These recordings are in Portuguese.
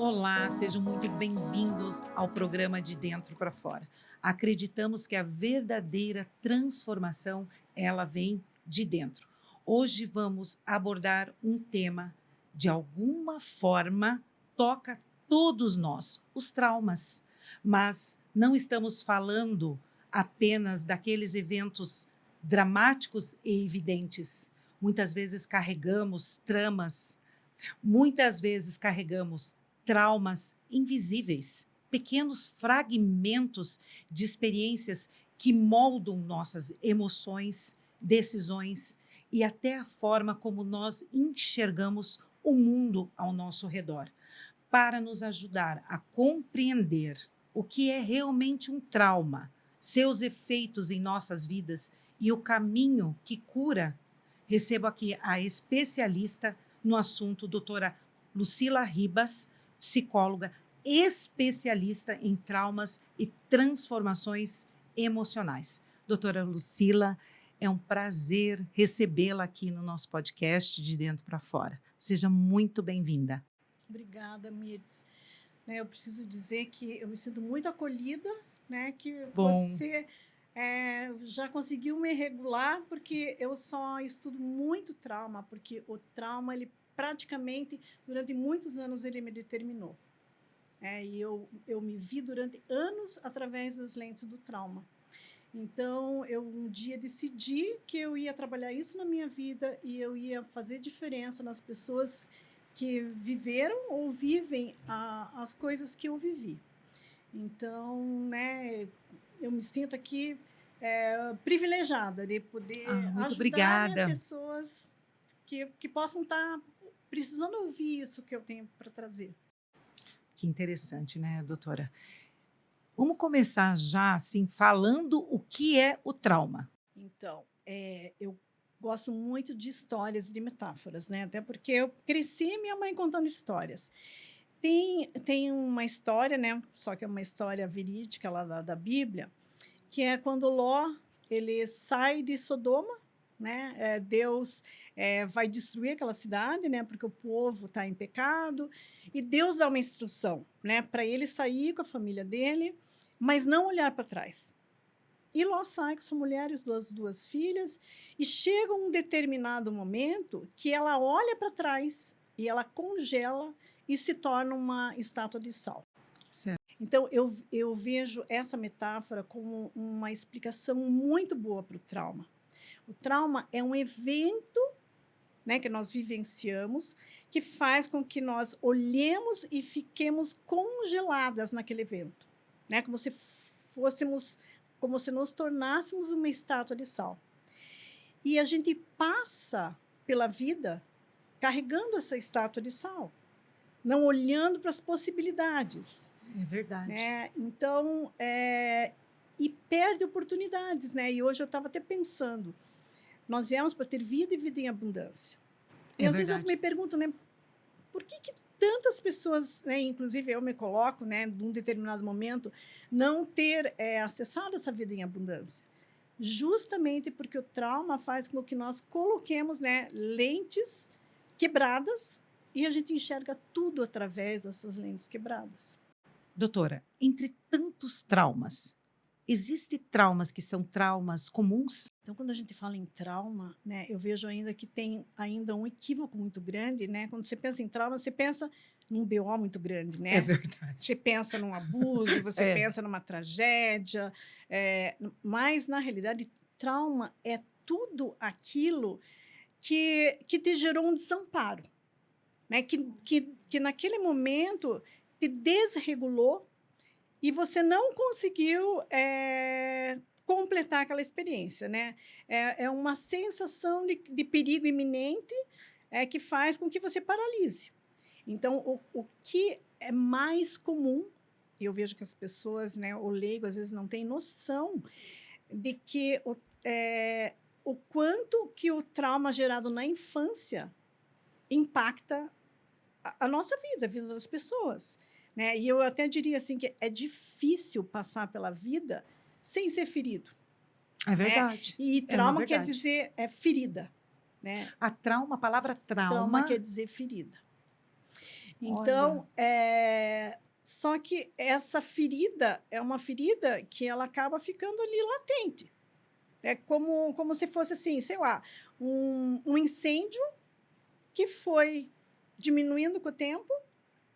Olá, sejam muito bem-vindos ao programa De Dentro para Fora. Acreditamos que a verdadeira transformação, ela vem de dentro. Hoje vamos abordar um tema, de alguma forma, toca todos nós, os traumas. Mas não estamos falando apenas daqueles eventos dramáticos e evidentes. Muitas vezes carregamos tramas, muitas vezes carregamos traumas invisíveis, pequenos fragmentos de experiências que moldam nossas emoções, decisões e até a forma como nós enxergamos o mundo ao nosso redor. Para nos ajudar a compreender o que é realmente um trauma, seus efeitos em nossas vidas e o caminho que cura, recebo aqui a especialista no assunto, doutora Lucila Ribas, psicóloga especialista em traumas e transformações emocionais. Doutora Lucila, é um prazer recebê-la aqui no nosso podcast De Dentro para Fora. Seja muito bem-vinda. Obrigada, Mirtz. Eu preciso dizer que eu me sinto muito acolhida, né, que Bom, você já conseguiu me regular, porque eu só estudo muito trauma, porque o trauma, ele praticamente, durante muitos anos, ele me determinou. E eu me vi durante anos através das lentes do trauma. Então, eu um dia decidi que eu ia trabalhar isso na minha vida e eu ia fazer diferença nas pessoas que viveram ou vivem as coisas que eu vivi. Então, eu me sinto aqui privilegiada de poder muito ajudar, né, obrigada. pessoas que possam estar precisando ouvir isso que eu tenho para trazer. Que interessante, né, doutora? Vamos começar já, assim, falando o que é o trauma. Então, eu gosto muito de histórias e de metáforas, né? Até porque eu cresci minha mãe contando histórias. Tem uma história, né? Só que é uma história verídica lá da Bíblia, que é quando Ló ele sai de Sodoma, né? Deus vai destruir aquela cidade, né? Porque o povo está em pecado e Deus dá uma instrução, né? Para ele sair com a família dele, mas não olhar para trás. E Ló sai com sua mulher e duas filhas, e chega um determinado momento que ela olha para trás e ela congela e se torna uma estátua de sal. Certo. Então, eu vejo essa metáfora como uma explicação muito boa para o trauma. O trauma é um evento, né, que nós vivenciamos, que faz com que nós olhemos e fiquemos congeladas naquele evento, né, como se nos tornássemos uma estátua de sal. E a gente passa pela vida carregando essa estátua de sal, não olhando para as possibilidades, É verdade. né? Então, e perde oportunidades, né? E hoje eu estava até pensando, nós viemos para ter vida e vida em abundância. E É às vezes eu me verdade. pergunto, né, por que tantas pessoas, né, inclusive eu me coloco, né, num determinado momento, não ter acessado essa vida em abundância? Justamente porque o trauma faz com que nós coloquemos, né, lentes quebradas e a gente enxerga tudo através dessas lentes quebradas. Doutora, entre tantos traumas, existem traumas que são traumas comuns? Então, quando a gente fala em trauma, né, eu vejo ainda que tem ainda um equívoco muito grande, né? Quando você pensa em trauma, você pensa num BO muito grande, É né? verdade. Você pensa num abuso, você É, pensa numa tragédia, mas na realidade, trauma é tudo aquilo que te gerou um desamparo, né? Que naquele momento te desregulou e você não conseguiu completar aquela experiência, né? É uma sensação de perigo iminente que faz com que você paralise. Então, o que é mais comum, e eu vejo que as pessoas, né, o leigo, às vezes não tem noção de que o quanto que o trauma gerado na infância impacta a nossa vida, a vida das pessoas, né? E eu até diria assim que é difícil passar pela vida sem ser ferido, é né? verdade. E É uma trauma quer verdade. dizer ferida, né? A palavra Trauma quer trauma, dizer ferida. Olha, Então, só que essa ferida é uma ferida que ela acaba ficando ali latente. É como se fosse assim, sei lá, um incêndio que foi diminuindo com o tempo,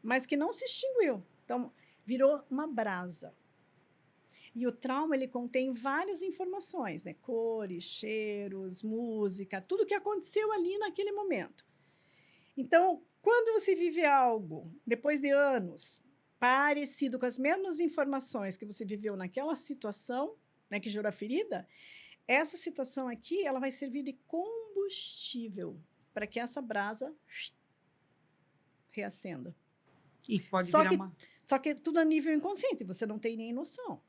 mas que não se extinguiu. Então, virou uma brasa. E o trauma, ele contém várias informações, né? Cores, cheiros, música, tudo que aconteceu ali naquele momento. Então, quando você vive algo, depois de anos, parecido com as mesmas informações que você viveu naquela situação, né, que gerou a ferida, essa situação aqui, ela vai servir de combustível para que essa brasa reacenda. e pode Só virar que, uma só que tudo a nível inconsciente, você não tem nem noção.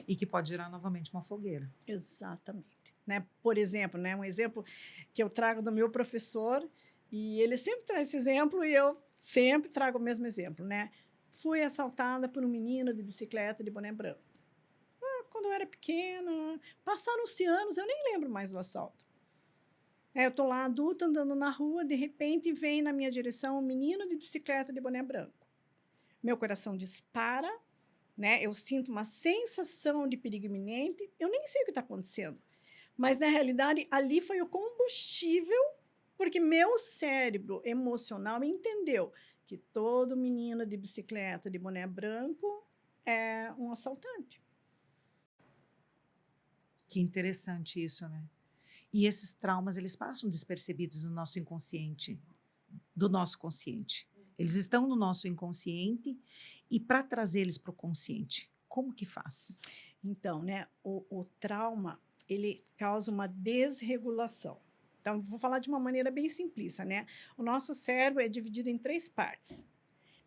e que pode gerar novamente uma fogueira. Exatamente. Né? Por exemplo, né, um exemplo que eu trago do meu professor, e ele sempre traz esse exemplo, e eu sempre trago o mesmo exemplo. Né? Fui assaltada por um menino de bicicleta de boné branco. Quando eu era pequena, passaram-se anos, eu nem lembro mais do assalto. Eu estou lá, adulta, andando na rua, de repente vem na minha direção um menino de bicicleta de boné branco. Meu coração dispara, né? Eu sinto uma sensação de perigo iminente, eu nem sei o que está acontecendo. Mas, na realidade, ali foi o combustível, porque meu cérebro emocional entendeu que todo menino de bicicleta de boné branco é um assaltante. Que interessante isso, né? E esses traumas, eles passam despercebidos no nosso inconsciente, do nosso consciente. Eles estão no nosso inconsciente e para trazer eles para o consciente, como que faz? Então, né, o trauma, ele causa uma desregulação. Então, vou falar de uma maneira bem simplista, né? O nosso cérebro é dividido em 3 partes,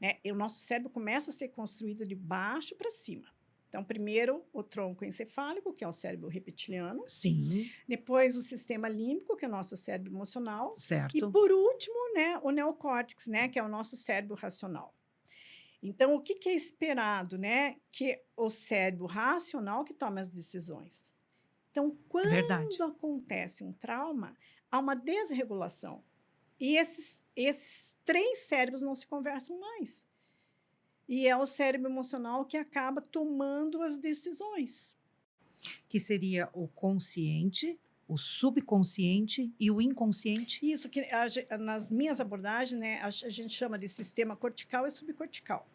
né? E o nosso cérebro começa a ser construído de baixo para cima. Então, primeiro, o tronco encefálico, que é o cérebro reptiliano, Sim, depois o sistema límbico, que é o nosso cérebro emocional, e certo. por último, né, o neocórtex, né, que é o nosso cérebro racional. Então, o que que é esperado, né? Que o cérebro racional que toma as decisões. Então, É verdade. quando acontece um trauma, há uma desregulação. E esses 3 cérebros não se conversam mais. E é o cérebro emocional que acaba tomando as decisões. Que seria o consciente, o subconsciente e o inconsciente? Isso que nas minhas abordagens, né, a gente chama de sistema cortical e subcortical.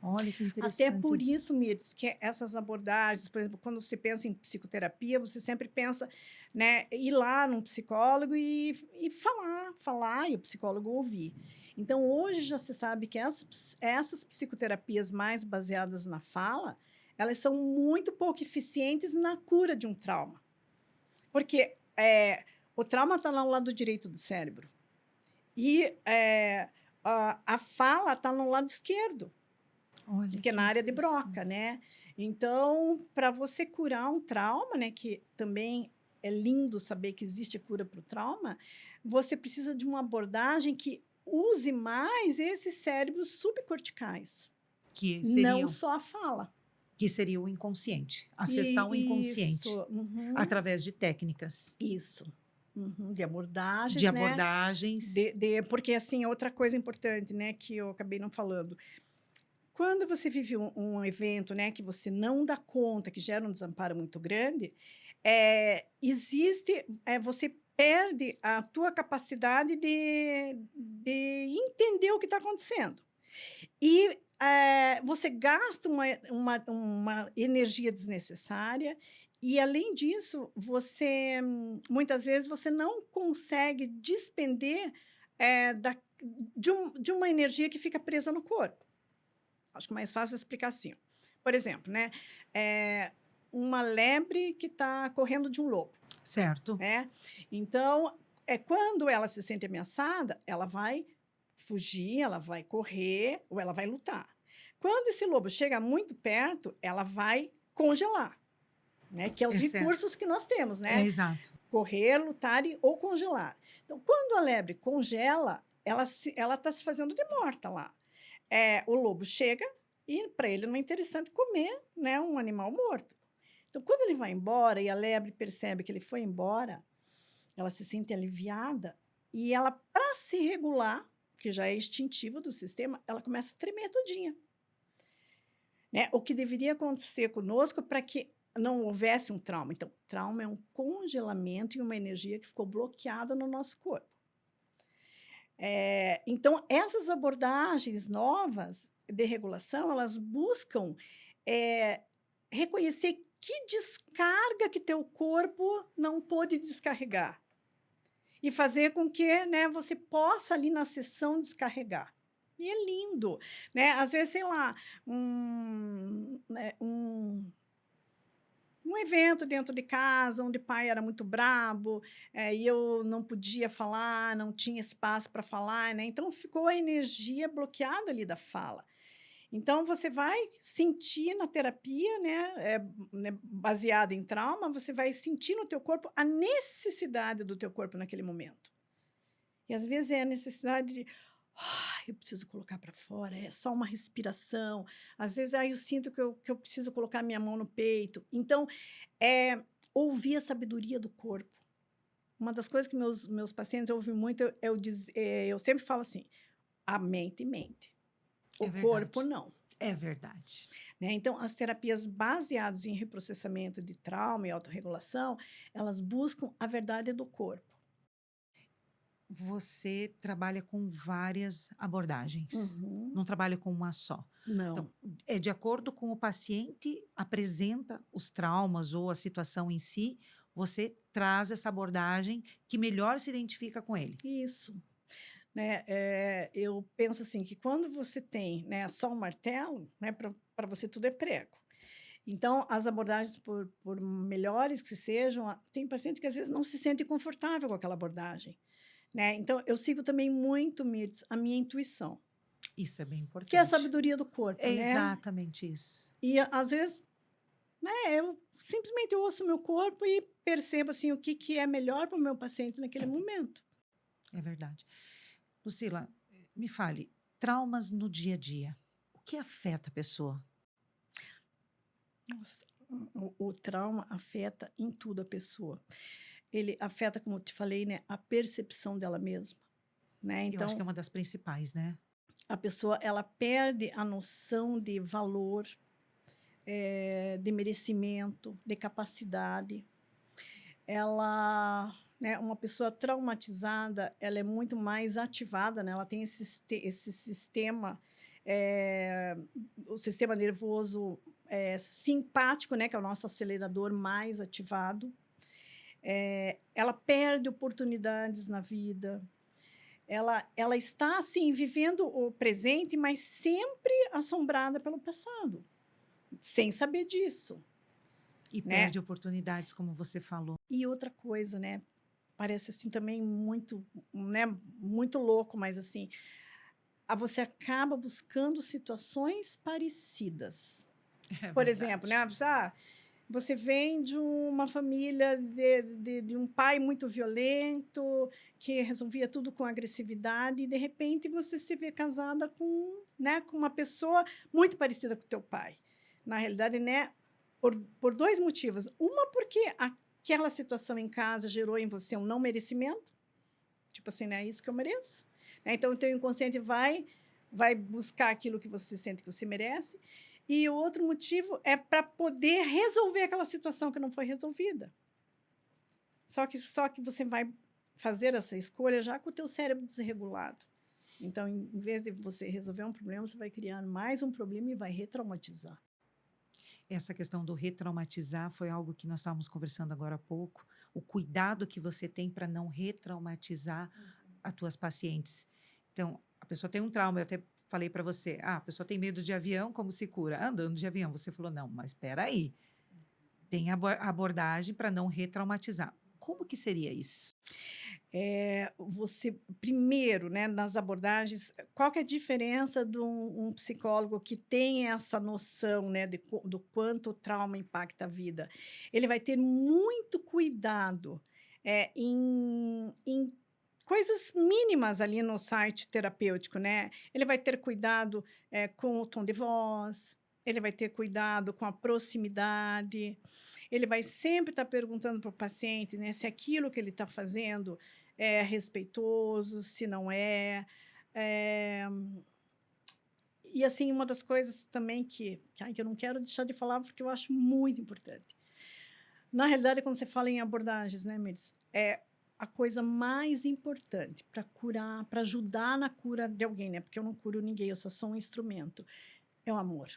Olha que Até interessante. por isso, Mirtz, que essas abordagens, por exemplo, quando você pensa em psicoterapia, você sempre pensa, né, ir lá num psicólogo e falar, e o psicólogo ouvir. Então, hoje já se sabe que essas psicoterapias mais baseadas na fala, elas são muito pouco eficientes na cura de um trauma. Porque o trauma está lá no lado direito do cérebro. E a fala está no lado esquerdo, Olha que é que na área de Broca, interessante. né? Então, para você curar um trauma, né, que também é lindo saber que existe cura para o trauma, você precisa de uma abordagem que use mais esses cérebros subcorticais, Que não seria, só a fala. que seria o inconsciente. Acessar o E inconsciente isso, uhum, através de técnicas, isso. Uhum, de de abordagens, né? abordagens. Porque, assim, outra coisa importante, né, que eu acabei não falando. Quando você vive um evento, né, que você não dá conta, que gera um desamparo muito grande, você perde a tua capacidade de entender o que está acontecendo. E você gasta uma energia desnecessária e, além disso, muitas vezes, você não consegue despender de uma energia que fica presa no corpo. Acho que é mais fácil explicar assim. Ó. Por exemplo, né, uma lebre que está correndo de um lobo. Certo. Né? Então, quando ela se sente ameaçada, ela vai fugir, ela vai correr ou ela vai lutar. Quando esse lobo chega muito perto, ela vai congelar, né? Que é os É certo. recursos que nós temos, É né? exato. Correr, lutar ou congelar. Então, quando a lebre congela, ela está se fazendo de morta lá. O lobo chega e para ele não é interessante comer, né, um animal morto. Então, quando ele vai embora e a lebre percebe que ele foi embora, ela se sente aliviada e ela, para se regular, que já é instintiva do sistema, ela começa a tremer todinha, né? O que deveria acontecer conosco para que não houvesse um trauma. Então, trauma é um congelamento e uma energia que ficou bloqueada no nosso corpo. Então, essas abordagens novas de regulação, elas buscam eh, reconhecer que descarga que teu corpo não pôde descarregar e fazer com que, né, você possa ali na sessão descarregar. E é lindo, né? Às vezes, sei lá, um evento dentro de casa, onde o pai era muito brabo, e eu não podia falar, não tinha espaço para falar, né? Então ficou a energia bloqueada ali da fala. Então você vai sentir na terapia, né, né, baseada em trauma, você vai sentir no teu corpo a necessidade do teu corpo naquele momento. E às vezes é a necessidade de, eu preciso colocar para fora, é só uma respiração. Às vezes, eu sinto que eu preciso colocar minha mão no peito. Então, ouvir a sabedoria do corpo. Uma das coisas que meus pacientes ouvem muito, eu sempre falo assim, a mente mente, É o corpo verdade. não. É verdade. Né? Então, as terapias baseadas em reprocessamento de trauma e autorregulação, elas buscam a verdade do corpo. Você trabalha com várias abordagens, Uhum. não trabalha com uma só. Então, Não. é de acordo com o paciente apresenta os traumas ou a situação em si, você traz essa abordagem que melhor se identifica com ele. Isso. Né, eu penso assim, que quando você tem, né, só um martelo, né, para você tudo é prego. Então, as abordagens, por melhores que sejam, tem paciente que às vezes não se sente confortável com aquela abordagem, né? Então, eu sigo também muito, Mirtz, a minha intuição, Isso é bem que é a importante. sabedoria do corpo, É né? exatamente isso. E às vezes, né, eu simplesmente ouço o meu corpo e percebo assim o que que é melhor para o meu paciente naquele momento. É verdade. Lucila, me fale, traumas no dia a dia, o que afeta a pessoa? Nossa, o trauma afeta em tudo a pessoa. Ele afeta, como eu te falei, né, a percepção dela mesma, né? Eu acho que é Então, uma das principais, né? a pessoa ela perde a noção de valor, de merecimento, de capacidade. Ela, né, uma pessoa traumatizada, ela é muito mais ativada, né? Ela tem esse sistema, eh, o sistema nervoso simpático, né, que é o nosso acelerador mais ativado. Ela perde oportunidades na vida. Ela está, assim, vivendo o presente, mas sempre assombrada pelo passado, sem saber disso, E né. perde oportunidades, como você falou. E outra coisa, né, parece, assim, também muito, né, muito louco, mas, assim, você acaba buscando situações parecidas. É Por exemplo, verdade. né, você vem de uma família de um pai muito violento, que resolvia tudo com agressividade, e de repente você se vê casada com, né, com uma pessoa muito parecida com o teu pai. Na realidade, né, por 2 motivos. Uma, porque aquela situação em casa gerou em você um não merecimento, tipo assim, né, é isso que eu mereço. Né? Então, o teu inconsciente vai buscar aquilo que você sente que você merece. E o outro motivo é para poder resolver aquela situação que não foi resolvida. Só que você vai fazer essa escolha já com o teu cérebro desregulado. Então, em vez de você resolver um problema, você vai criar mais um problema e vai retraumatizar. Essa questão do retraumatizar foi algo que nós estávamos conversando agora há pouco. O cuidado que você tem para não retraumatizar as tuas pacientes. Então, a pessoa tem um trauma, eu até falei para você, a pessoa tem medo de avião, como se cura? Andando de avião. Você falou, não, mas espera aí, tem abordagem para não retraumatizar. Como que seria isso? Você primeiro, né, nas abordagens, qual que é a diferença de um psicólogo que tem essa noção, né, do quanto o trauma impacta a vida? Ele vai ter muito cuidado, em coisas mínimas ali no site terapêutico, né. Ele vai ter cuidado, com o tom de voz, ele vai ter cuidado com a proximidade, ele vai sempre estar perguntando para o paciente, né, se aquilo que ele está fazendo é respeitoso, se não é. É, e, assim, uma das coisas também que eu não quero deixar de falar, porque eu acho muito importante. Na realidade, quando você fala em abordagens, né, Miris, é a coisa mais importante para curar, para ajudar na cura de alguém, né? Porque eu não curo ninguém, eu só sou um instrumento. É o amor.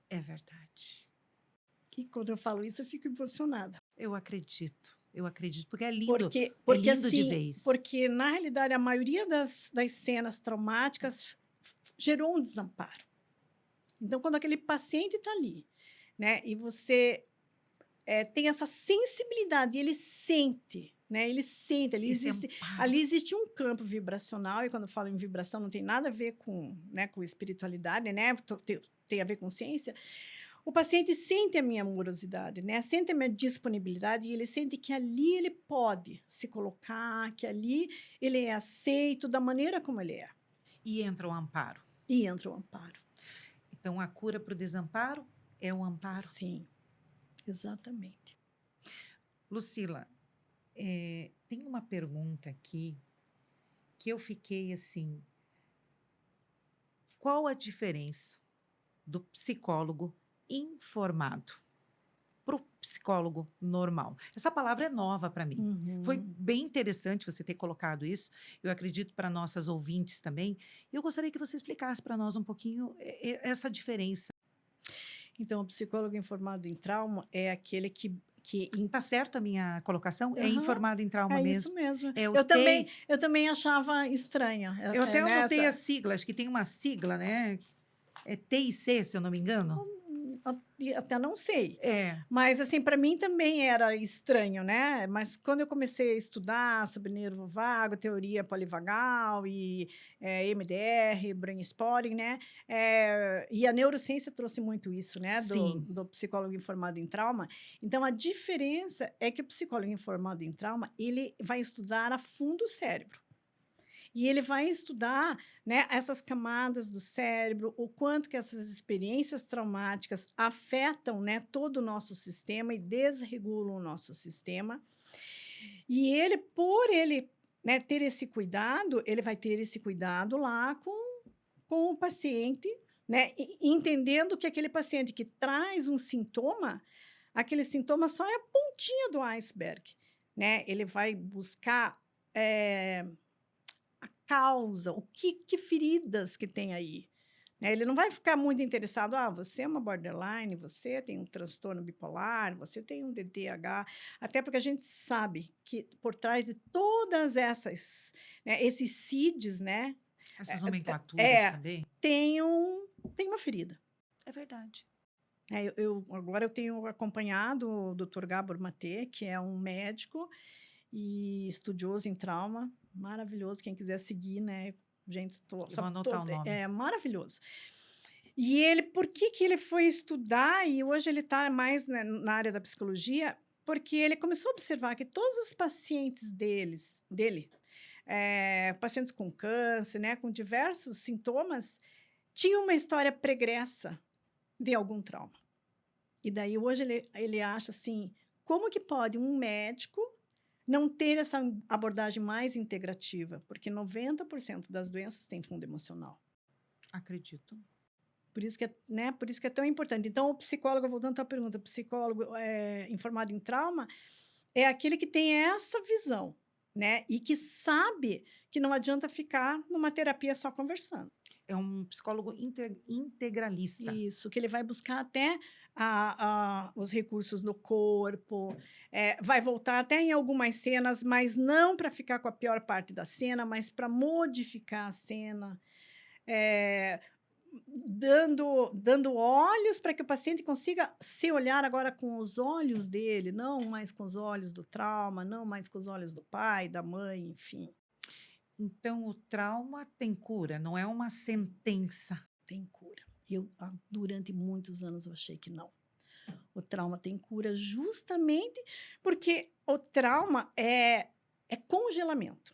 É verdade. E quando eu falo isso, eu fico emocionada. Eu acredito, porque é Porque lindo de assim, ver isso. porque na realidade a maioria das cenas traumáticas gerou um desamparo. Então, quando aquele paciente está ali, né, e você tem essa sensibilidade, ele sente, né? Ele sente, Esse amparo. ali existe um campo vibracional, e quando eu falo em vibração, não tem nada a ver com, né, com espiritualidade, né? Tem a ver com ciência. O paciente sente a minha amorosidade, né? Sente a minha disponibilidade e ele sente que ali ele pode se colocar, que ali ele é aceito da maneira como ele é. E entra o amparo. E entra o amparo. Então, a cura para o desamparo é o amparo. Sim, exatamente. Lucila, tem uma pergunta aqui que eu fiquei assim: qual a diferença do psicólogo informado para o psicólogo normal? Essa palavra é nova para mim. Foi Uhum. bem interessante você ter colocado isso. Eu acredito para nossas ouvintes também. E eu gostaria que você explicasse para nós um pouquinho essa diferença. Então, o psicólogo informado em trauma é aquele que Tá certo a minha colocação? É Aham, informado em trauma é isso mesmo. mesmo. É o Eu também achava estranha, Eu até anotei nessa. as siglas, que tem uma sigla, né? É TIC, se eu não me engano. Até não sei. É. Mas, assim, para mim também era estranho, né? Mas quando eu comecei a estudar sobre nervo vago, teoria polivagal e MDR, brain spotting, né? E a neurociência trouxe muito isso, né? Do, Sim. do psicólogo informado em trauma. Então, a diferença é que o psicólogo informado em trauma, ele vai estudar a fundo o cérebro. E ele vai estudar, né, essas camadas do cérebro, o quanto que essas experiências traumáticas afetam, né, todo o nosso sistema e desregulam o nosso sistema. E ele, né, ter esse cuidado, ele vai ter esse cuidado lá com o paciente, né, entendendo que aquele paciente que traz um sintoma, aquele sintoma só é a pontinha do iceberg, né? Ele vai buscar a causa, que feridas que tem aí, né? Ele não vai ficar muito interessado, você é uma borderline, você tem um transtorno bipolar, você tem um DTH, até porque a gente sabe que por trás de todas essas, né, esses CIDs, né, Essas nomenclaturas é, também. tem uma ferida. É verdade. Agora eu tenho acompanhado o Dr. Gabor Maté, que é um médico e estudioso em trauma, maravilhoso. Quem quiser seguir, né? Gente, Eu vou anotar o nome. é maravilhoso. E ele, por que ele foi estudar? E hoje ele está mais, né, na área da psicologia, porque ele começou a observar que todos os pacientes dele, pacientes com câncer, né, com diversos sintomas, tinham uma história pregressa de algum trauma. E daí hoje ele acha assim, como que pode um médico não ter essa abordagem mais integrativa? Porque 90% das doenças têm fundo emocional. Acredito. Por isso que né, por isso que é tão importante. Então, o psicólogo, voltando à tua pergunta, o psicólogo informado em trauma é aquele que tem essa visão, né? E que sabe que não adianta ficar numa terapia só conversando. É um psicólogo integralista. Isso, que ele vai buscar até os recursos no corpo, vai voltar até em algumas cenas, mas não para ficar com a pior parte da cena, mas para modificar a cena, dando olhos para que o paciente consiga se olhar agora com os olhos dele, não mais com os olhos do trauma, não mais com os olhos do pai, da mãe, enfim. Então, o trauma tem cura, não é uma sentença. Tem cura. Durante muitos anos, eu achei que não. O trauma tem cura justamente porque o trauma é congelamento.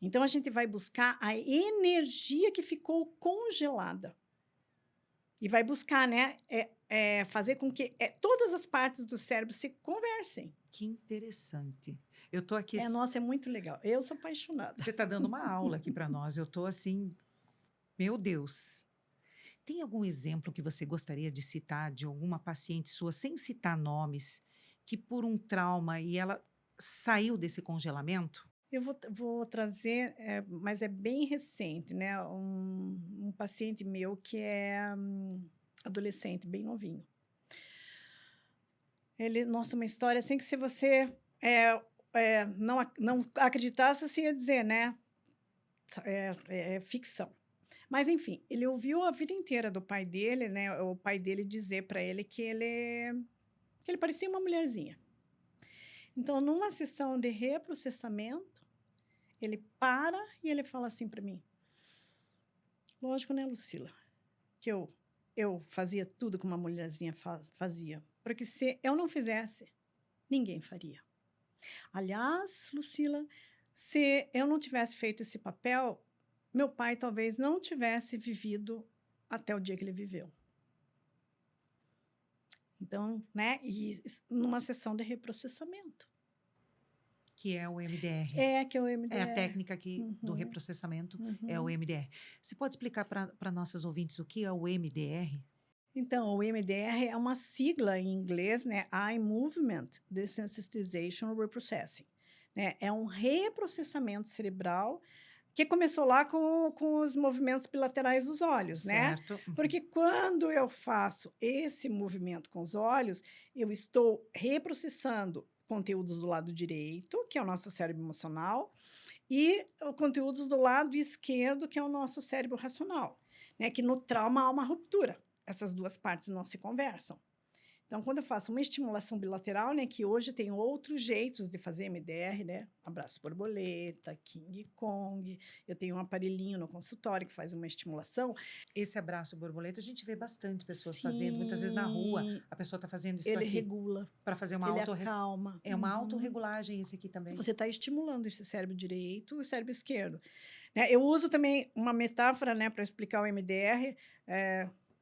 Então, a gente vai buscar a energia que ficou congelada. E vai buscar, né, fazer com que todas as partes do cérebro se conversem. Que interessante. Eu tô aqui, Nossa, é muito legal. Eu sou apaixonada. você está dando uma aula aqui para nós. Eu tô assim, meu Deus. Tem algum exemplo que você gostaria de citar de alguma paciente sua, sem citar nomes, que por um trauma e ela saiu desse congelamento? Eu vou trazer, mas é bem recente, né, um paciente meu que é, adolescente, bem novinho. Ele nossa, uma história assim que se você, não acreditasse, você ia dizer, né, é ficção. Mas enfim, ele ouviu a vida inteira do pai dele, né, o pai dele dizer para ele que ele parecia uma mulherzinha. Então, numa sessão de reprocessamento, ele para e ele fala assim para mim: "Lógico, né, Lucila, que eu fazia tudo que uma mulherzinha fazia, porque se eu não fizesse, ninguém faria. Aliás, Lucila, se eu não tivesse feito esse papel, meu pai talvez não tivesse vivido até o dia que ele viveu". Então, né, numa sessão de reprocessamento. Que é o MDR. Que é o É a MDR. técnica aqui do Uhum, reprocessamento, é o uhum. MDR. Você pode explicar para nossas ouvintes o que é o MDR? Então, o MDR é uma sigla em inglês, né? Eye Movement Desensitization Reprocessing. Né? É um reprocessamento cerebral que começou lá com os movimentos bilaterais dos olhos, né? Certo. Uhum. Porque quando eu faço esse movimento com os olhos, eu estou reprocessando conteúdos do lado direito, que é o nosso cérebro emocional, e conteúdos do lado esquerdo, que é o nosso cérebro racional, né? Que no trauma há uma ruptura. Essas duas partes não se conversam. Então, quando eu faço uma estimulação bilateral, né, que hoje tem outros jeitos de fazer MDR, né? Abraço borboleta, King Kong. Eu tenho um aparelhinho no consultório que faz uma estimulação. Esse abraço borboleta, a gente vê bastante pessoas fazendo, muitas vezes na rua, Sim, a pessoa está fazendo isso ele aqui regula, para fazer uma ele acalma. é uma autorregulagem esse aqui também. Você está estimulando esse cérebro direito e o cérebro esquerdo. Né? Eu uso também uma metáfora, né, para explicar o MDR,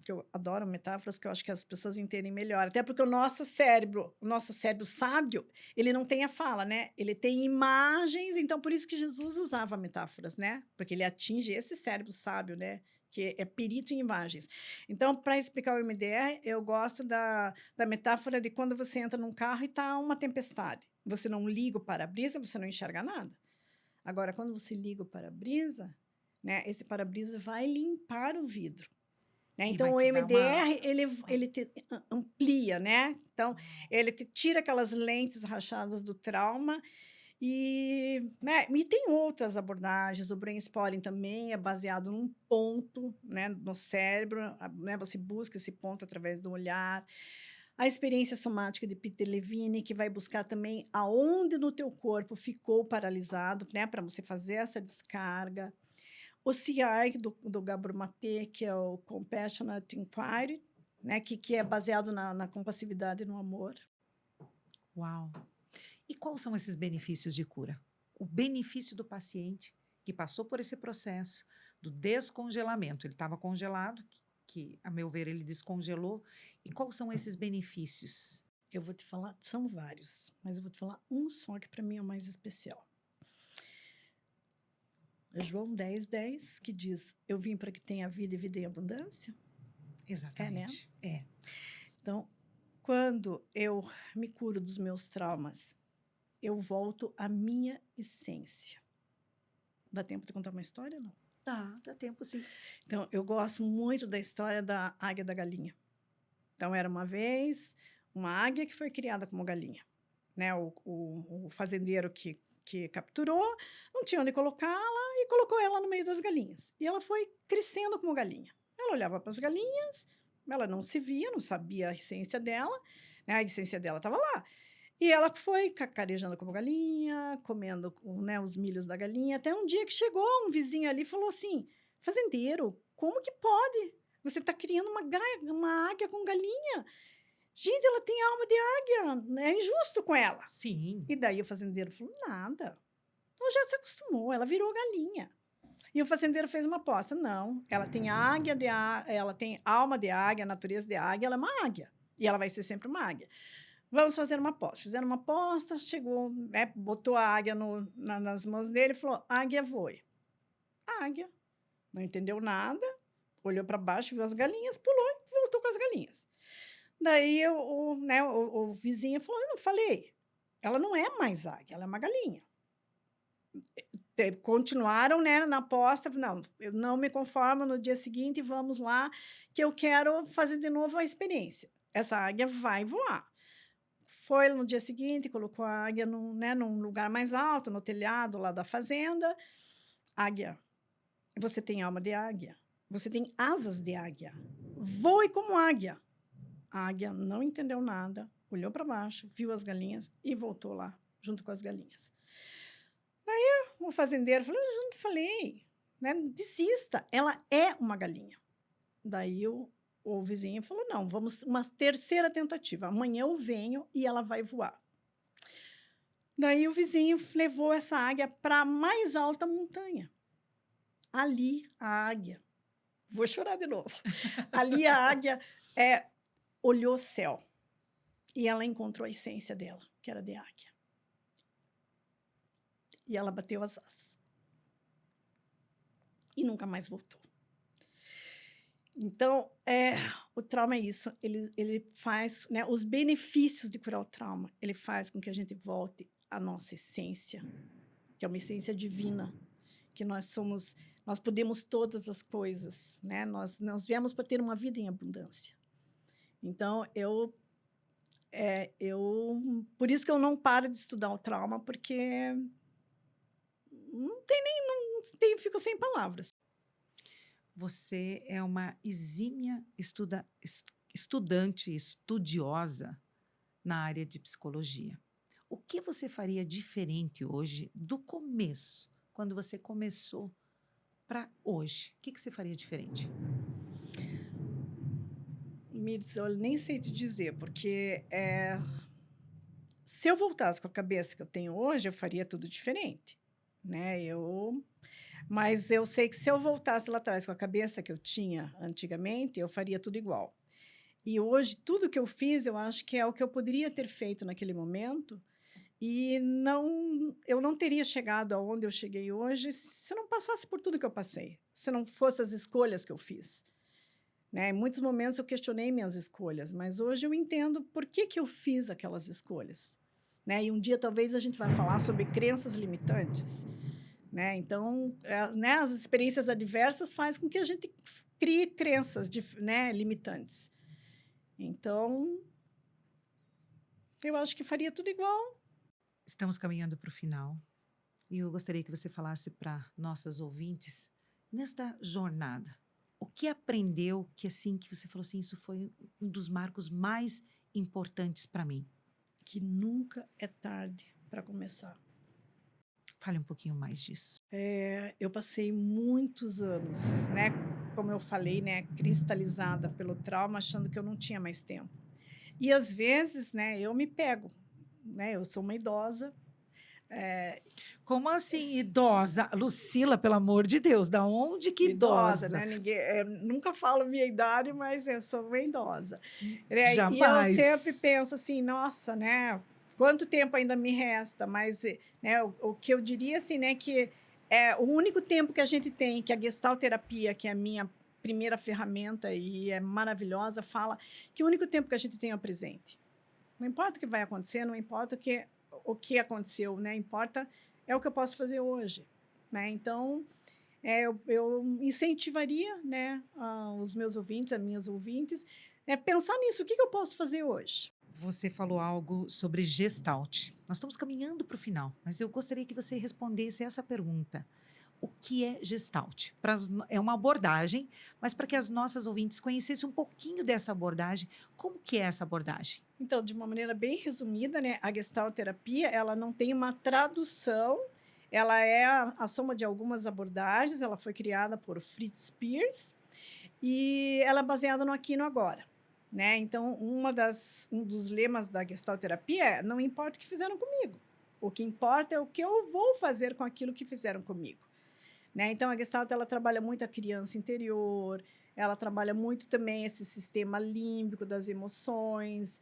que eu adoro metáforas, que eu acho que as pessoas entendem melhor. Até porque o nosso cérebro sábio, ele não tem a fala, né? Ele tem imagens, então por isso que Jesus usava metáforas, né? Porque ele atinge esse cérebro sábio, né? Que é perito em imagens. Então, para explicar o MDR, eu gosto da metáfora de quando você entra num carro e está uma tempestade. Você não liga o para-brisa, você não enxerga nada. Agora, quando você liga o para-brisa, né, esse para-brisa vai limpar o vidro. Né? E Então, vai o te dar uma. MDR, ele te amplia, né? Então, ele te tira aquelas lentes rachadas do trauma né, e tem outras abordagens. O Brain Spotting também é baseado num ponto, né, no cérebro, né? Você busca esse ponto através do olhar. A experiência somática de Peter Levine, que vai buscar também aonde no teu corpo ficou paralisado, né, para você fazer essa descarga. O CI do Gabor Maté, que é o Compassionate Inquiry, né, que é baseado na compassividade e no amor. Uau! E quais são esses benefícios de cura? O benefício do paciente que passou por esse processo do descongelamento. Ele estava congelado, que, a meu ver, ele descongelou. E quais são esses benefícios? Eu vou te falar, são vários, mas eu vou te falar um só que para mim é o mais especial. É João 10:10, que diz: "Eu vim para que tenha vida e vida em abundância". Exatamente. Né? Então, quando eu me curo dos meus traumas, eu volto à minha essência. Dá tempo de contar uma história, não? Dá tempo sim. Então, eu gosto muito da história da águia e da galinha. Então, era uma vez uma águia que foi criada como galinha. Né? O fazendeiro que capturou não tinha onde colocá-la e colocou ela no meio das galinhas. E ela foi crescendo como galinha. Ela olhava para as galinhas, ela não se via, não sabia a essência dela, né? A essência dela estava lá. E ela foi cacarejando como galinha, comendo, né, os milhos da galinha, até um dia que chegou um vizinho ali e falou assim: "Fazendeiro, como que pode? Você está criando uma águia com galinha? Gente, ela tem alma de águia, é injusto com ela". Sim. E daí o fazendeiro falou: "Nada, ela já se acostumou, ela virou galinha". E o fazendeiro fez uma aposta. Não, ela tem ela tem alma de águia, natureza de águia, ela é uma águia. E ela vai ser sempre uma águia. Vamos fazer uma aposta. Fizeram uma aposta, chegou, né, botou a águia nas mãos dele e falou: águia voe. A águia não entendeu nada, olhou para baixo, viu as galinhas, pulou e voltou com as galinhas. Daí o vizinho falou: eu não falei, ela não é mais águia, ela é uma galinha. Continuaram, né, na aposta. Não, eu não me conformo. No dia seguinte, vamos lá, que eu quero fazer de novo a experiência. Essa águia vai voar. Foi no dia seguinte, colocou a águia num lugar mais alto, no telhado lá da fazenda. Águia, você tem alma de águia, você tem asas de águia, voe como águia. A águia não entendeu nada, olhou para baixo, viu as galinhas e voltou lá, junto com as galinhas. Daí o fazendeiro falou: eu não falei, né? Desista, ela é uma galinha. Daí o vizinho falou: não, vamos uma terceira tentativa. Amanhã eu venho e ela vai voar. Daí o vizinho levou essa águia para a mais alta montanha. Ali a águia, vou chorar de novo. Ali a águia olhou o céu e ela encontrou a essência dela, que era de águia. E ela bateu as asas. E nunca mais voltou. Então, o trauma é isso. Ele faz, né, os benefícios de curar o trauma. Ele faz com que a gente volte à nossa essência, que é uma essência divina, que nós podemos todas as coisas, né? Nós viemos para ter uma vida em abundância. Então, por isso que eu não paro de estudar o trauma, porque fico sem palavras. Você é uma exímia estudante, estudiosa na área de psicologia. O que você faria diferente hoje do começo, quando você começou, para hoje? O que você faria diferente? Mirtz, eu nem sei te dizer, porque se eu voltasse com a cabeça que eu tenho hoje, eu faria tudo diferente, né? Mas eu sei que se eu voltasse lá atrás com a cabeça que eu tinha antigamente, eu faria tudo igual. E hoje, tudo que eu fiz, eu acho que é o que eu poderia ter feito naquele momento, e eu não teria chegado aonde eu cheguei hoje se eu não passasse por tudo que eu passei, se não fosse as escolhas que eu fiz. Né? Em muitos momentos eu questionei minhas escolhas, mas hoje eu entendo por que eu fiz aquelas escolhas. Né? E um dia talvez a gente vai falar sobre crenças limitantes. Né? Então, né, as experiências adversas fazem com que a gente crie crenças né, limitantes. Então, eu acho que faria tudo igual. Estamos caminhando para o final. E eu gostaria que você falasse para nossas ouvintes, nesta jornada, o que aprendeu que você falou assim, isso foi um dos marcos mais importantes para mim? Que nunca é tarde para começar. Fale um pouquinho mais disso. Eu passei muitos anos, né, como eu falei, né, cristalizada pelo trauma, achando que eu não tinha mais tempo. E às vezes, né, eu me pego, né, eu sou uma idosa. Como assim, idosa? Lucila, pelo amor de Deus, da onde que idosa? Né? Nunca falo minha idade, mas eu sou uma idosa. Jamais. E eu sempre penso assim, nossa, né? Quanto tempo ainda me resta? Mas, né, o que eu diria assim, né, que o único tempo que a gente tem, que a gestalterapia, que é a minha primeira ferramenta e é maravilhosa, fala que o único tempo que a gente tem é o presente. Não importa o que vai acontecer, não importa o que aconteceu, né? Importa é o que eu posso fazer hoje, né? Então, eu incentivaria, né, os meus ouvintes, as minhas ouvintes, pensar nisso, o que eu posso fazer hoje? Você falou algo sobre Gestalt. Nós estamos caminhando para o final, mas eu gostaria que você respondesse essa pergunta. O que é Gestalt? É uma abordagem, mas para que as nossas ouvintes conhecessem um pouquinho dessa abordagem, como que é essa abordagem? Então, de uma maneira bem resumida, né, a gestalterapia, ela não tem uma tradução, ela é a soma de algumas abordagens, ela foi criada por Fritz Perls e ela é baseada no aqui e no agora. Né? Então, um dos lemas da gestalterapia é: não importa o que fizeram comigo, o que importa é o que eu vou fazer com aquilo que fizeram comigo. né? Então, a Gestalt, ela trabalha muito a criança interior, ela trabalha muito também esse sistema límbico das emoções,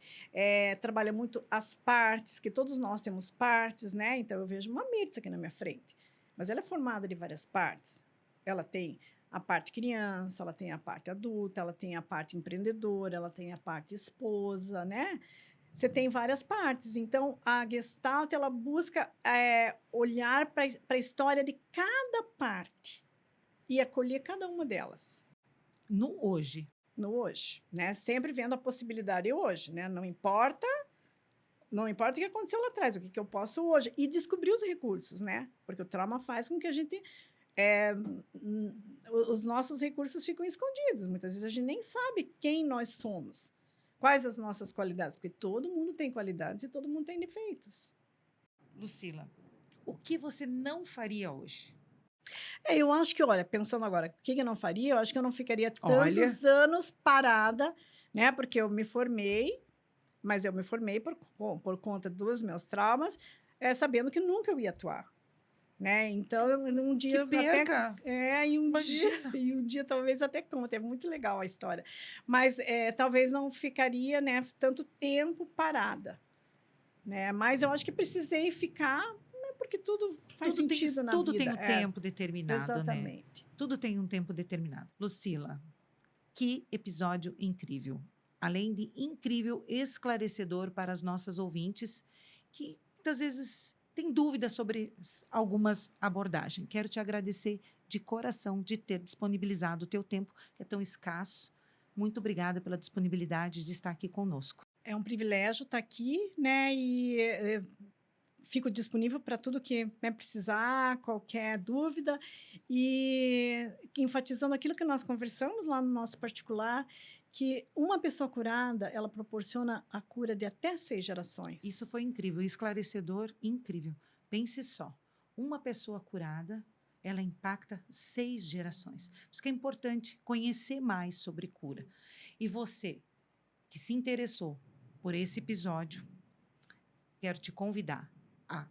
trabalha muito as partes, que todos nós temos partes, né? Então, eu vejo uma Mirtz aqui na minha frente, mas ela é formada de várias partes. Ela tem a parte criança, ela tem a parte adulta, ela tem a parte empreendedora, ela tem a parte esposa, né? Você tem várias partes. Então, a Gestalt, ela busca olhar para a história de cada parte e acolher cada uma delas No hoje. no hoje, né? Sempre vendo a possibilidade hoje, né? Não importa o que aconteceu lá atrás, o que eu posso hoje. E descobrir os recursos, né? Porque o trauma faz com que a gente... os nossos recursos ficam escondidos. Muitas vezes a gente nem sabe quem nós somos, quais as nossas qualidades, porque todo mundo tem qualidades e todo mundo tem defeitos. Lucila, o que você não faria hoje? Eu acho que, olha, pensando agora, o que eu não faria? Eu acho que eu não ficaria Olha. tantos anos parada, né? Porque eu me formei, mas eu me formei por conta dos meus traumas, sabendo que nunca eu ia atuar, né? Então, um dia Que perca! e um Imagina. dia, e um dia talvez até conta, é muito legal a história. Mas talvez não ficaria, né, tanto tempo parada, né? Mas eu acho que precisei ficar, né, porque tudo faz sentido na Tudo vida. tem um tempo determinado, né? Exatamente. Tudo tem um tempo determinado. Lucila, que episódio incrível. Além de incrível, esclarecedor para as nossas ouvintes que muitas vezes têm dúvidas sobre algumas abordagens. Quero te agradecer de coração de ter disponibilizado o teu tempo, que é tão escasso. Muito obrigada pela disponibilidade de estar aqui conosco. É um privilégio estar aqui, né? E fico disponível para tudo que precisar, qualquer dúvida. E enfatizando aquilo que nós conversamos lá no nosso particular, que uma pessoa curada, ela proporciona a cura de até 6 gerações. Isso foi incrível, esclarecedor, incrível. Pense só, uma pessoa curada, ela impacta 6 gerações. Por isso que é importante conhecer mais sobre cura. E você, que se interessou por esse episódio, quero te convidar a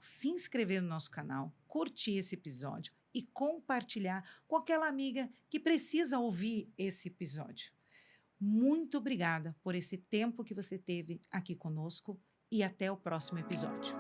se inscrever no nosso canal, curtir esse episódio e compartilhar com aquela amiga que precisa ouvir esse episódio. Muito obrigada por esse tempo que você teve aqui conosco e até o próximo episódio.